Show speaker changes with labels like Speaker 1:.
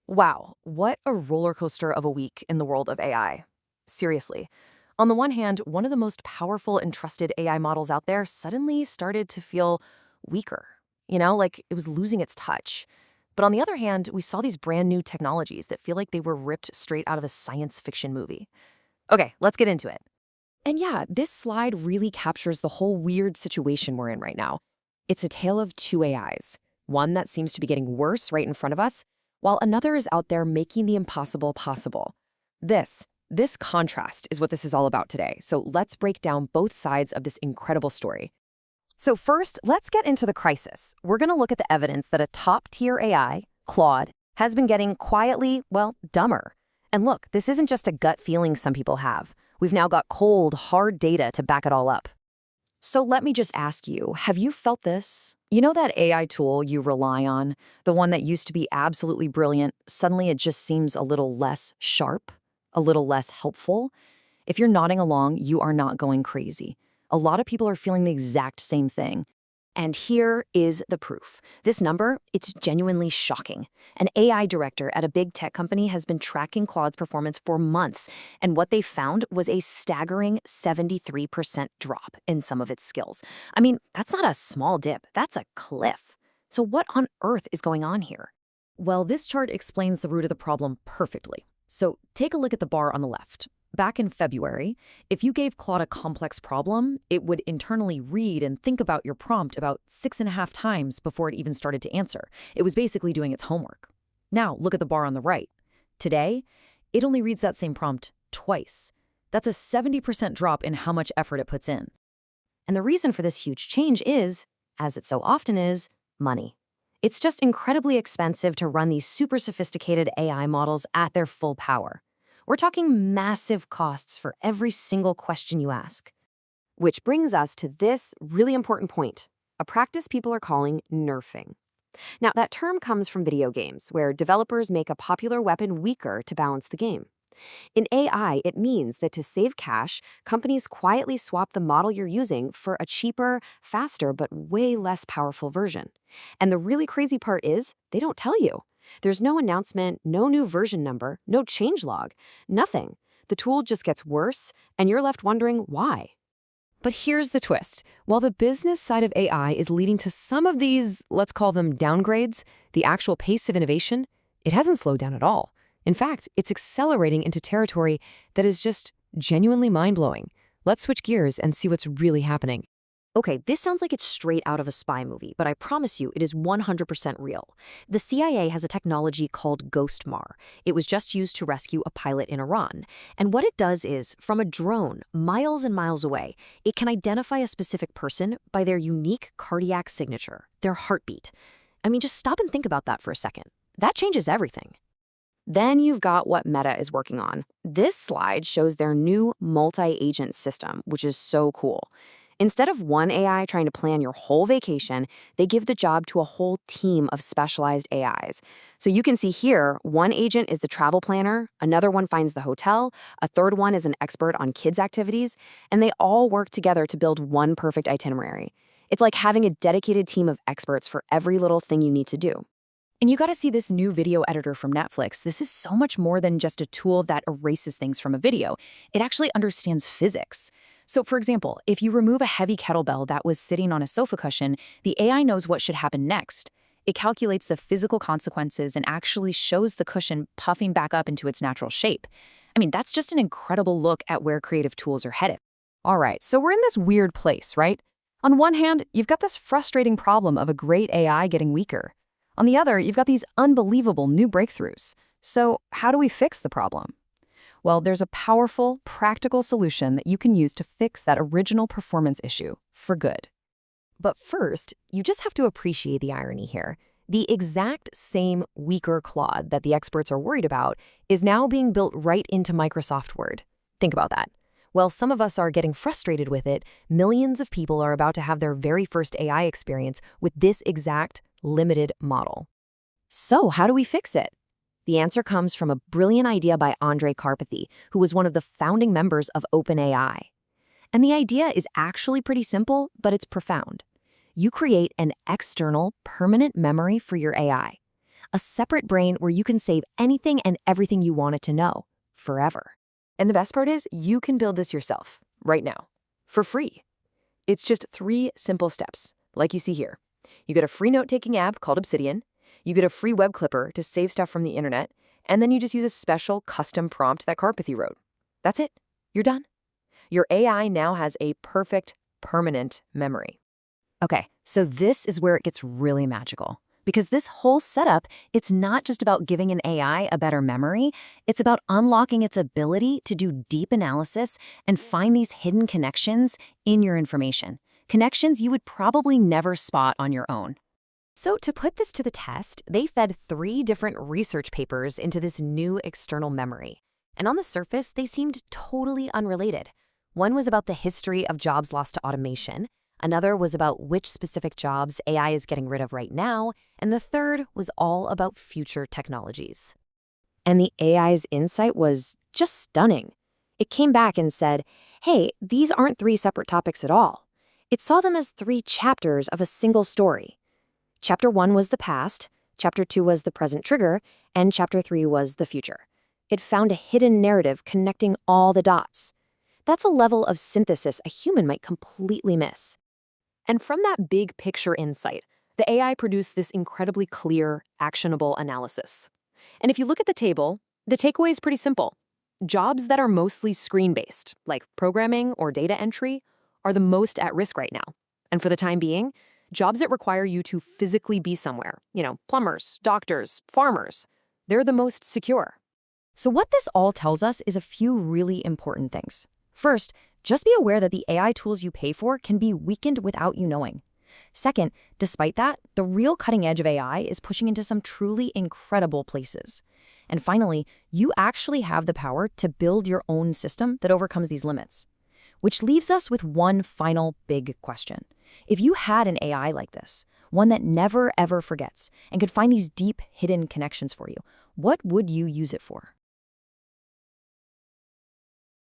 Speaker 1: Wow, what a roller coaster of a week in the world of AI. Seriously. On the one hand, one of the most powerful and trusted AI models out there suddenly started to feel weaker, like it was losing its touch. But on the other hand, we saw these brand new technologies that feel like they were ripped straight out of a science fiction movie. Okay, let's get into it. And yeah, this slide really captures the whole weird situation we're in right now. It's a tale of two AIs, one that seems to be getting worse right in front of us, while another is out there making the impossible possible. This contrast is what this is all about today. So let's break down both sides of this incredible story. So first, let's get into the crisis. We're going to look at the evidence that a top-tier AI, Claude, has been getting quietly, dumber. And look, this isn't just a gut feeling some people have. We've now got cold, hard data to back it all up. So let me just ask you, have you felt this? You know that AI tool you rely on, the one that used to be absolutely brilliant, suddenly it just seems a little less sharp, a little less helpful? If you're nodding along, you are not going crazy. A lot of people are feeling the exact same thing. And here is the proof. This number, it's genuinely shocking. An AI director at a big tech company has been tracking Claude's performance for months, and what they found was a staggering 73% drop in some of its skills. I mean, that's not a small dip, that's a cliff. So what on earth is going on here? Well, this chart explains the root of the problem perfectly. So take a look at the bar on the left. Back in February, if you gave Claude a complex problem, it would internally read and think about your prompt about 6.5 times before it even started to answer. It was basically doing its homework. Now, look at the bar on the right. Today, it only reads that same prompt twice. That's a 70% drop in how much effort it puts in. And the reason for this huge change is, as it so often is, money. It's just incredibly expensive to run these super sophisticated AI models at their full power. We're talking massive costs for every single question you ask. Which brings us to this really important point, a practice people are calling nerfing. Now, that term comes from video games, where developers make a popular weapon weaker to balance the game. In AI, it means that to save cash, companies quietly swap the model you're using for a cheaper, faster, but way less powerful version. And the really crazy part is, they don't tell you. There's no announcement, no new version number, no changelog, nothing. The tool just gets worse, and you're left wondering why. But here's the twist. While the business side of AI is leading to some of these, let's call them downgrades, the actual pace of innovation, it hasn't slowed down at all. In fact, it's accelerating into territory that is just genuinely mind-blowing. Let's switch gears and see what's really happening. Okay, this sounds like it's straight out of a spy movie, but I promise you it is 100% real. The CIA has a technology called GhostMar. It was just used to rescue a pilot in Iran. And what it does is, from a drone, miles and miles away, it can identify a specific person by their unique cardiac signature, their heartbeat. I mean, just stop and think about that for a second. That changes everything. Then you've got what Meta is working on. This slide shows their new multi-agent system, which is so cool. Instead of one AI trying to plan your whole vacation, they give the job to a whole team of specialized AIs. So you can see here, one agent is the travel planner, another one finds the hotel, a third one is an expert on kids' activities, and they all work together to build one perfect itinerary. It's like having a dedicated team of experts for every little thing you need to do. And you gotta see this new video editor from Netflix. This is so much more than just a tool that erases things from a video. It actually understands physics. So for example, if you remove a heavy kettlebell that was sitting on a sofa cushion, the AI knows what should happen next. It calculates the physical consequences and actually shows the cushion puffing back up into its natural shape. I mean, that's just an incredible look at where creative tools are headed. All right, so we're in this weird place, right? On one hand, you've got this frustrating problem of a great AI getting weaker. On the other, you've got these unbelievable new breakthroughs. So how do we fix the problem? Well, there's a powerful, practical solution that you can use to fix that original performance issue for good. But first, you just have to appreciate the irony here. The exact same weaker Claude that the experts are worried about is now being built right into Microsoft Word. Think about that. While some of us are getting frustrated with it, millions of people are about to have their very first AI experience with this exact limited model. So how do we fix it? The answer comes from a brilliant idea by Andrej Karpathy, who was one of the founding members of OpenAI. And the idea is actually pretty simple, but it's profound. You create an external, permanent memory for your AI.
Speaker 2: a separate brain where you can save anything and everything you wanted to know, forever.
Speaker 1: And the best part is you can build this yourself, right now, for free. It's just 3 simple steps, like you see here. You get a free note-taking app called Obsidian, you get a free web clipper to save stuff from the internet, and then you just use a special custom prompt that Karpathy wrote. That's it. You're done. Your AI now has a perfect, permanent memory.
Speaker 2: Okay, so this is where it gets really magical. Because this whole setup, it's not just about giving an AI a better memory, it's about unlocking its ability to do deep analysis and find these hidden connections in your information. Connections you would probably never spot on your own.
Speaker 1: So to put this to the test, they fed 3 different research papers into this new external memory. And on the surface, they seemed totally unrelated. One was about the history of jobs lost to automation. Another was about which specific jobs AI is getting rid of right now, and the third was all about future technologies. And the AI's insight was just stunning. It came back and said, hey, these aren't 3 separate topics at all. It saw them as 3 chapters of a single story. Chapter 1 was the past, Chapter 2 was the present trigger, and Chapter 3 was the future. It found a hidden narrative connecting all the dots. That's a level of synthesis a human might completely miss. And from that big picture insight, the AI produced this incredibly clear, actionable analysis. And if you look at the table, the takeaway is pretty simple. Jobs that are mostly screen-based, like programming or data entry, are the most at risk right now. And for the time being, jobs that require you to physically be somewhere, plumbers, doctors, farmers, they're the most secure. So what this all tells us is a few really important things. First, just be aware that the AI tools you pay for can be weakened without you knowing. Second, despite that, the real cutting edge of AI is pushing into some truly incredible places. And finally, you actually have the power to build your own system that overcomes these limits. Which leaves us with one final big question. If you had an AI like this, one that never ever forgets and could find these deep hidden connections for you, what would you use it for?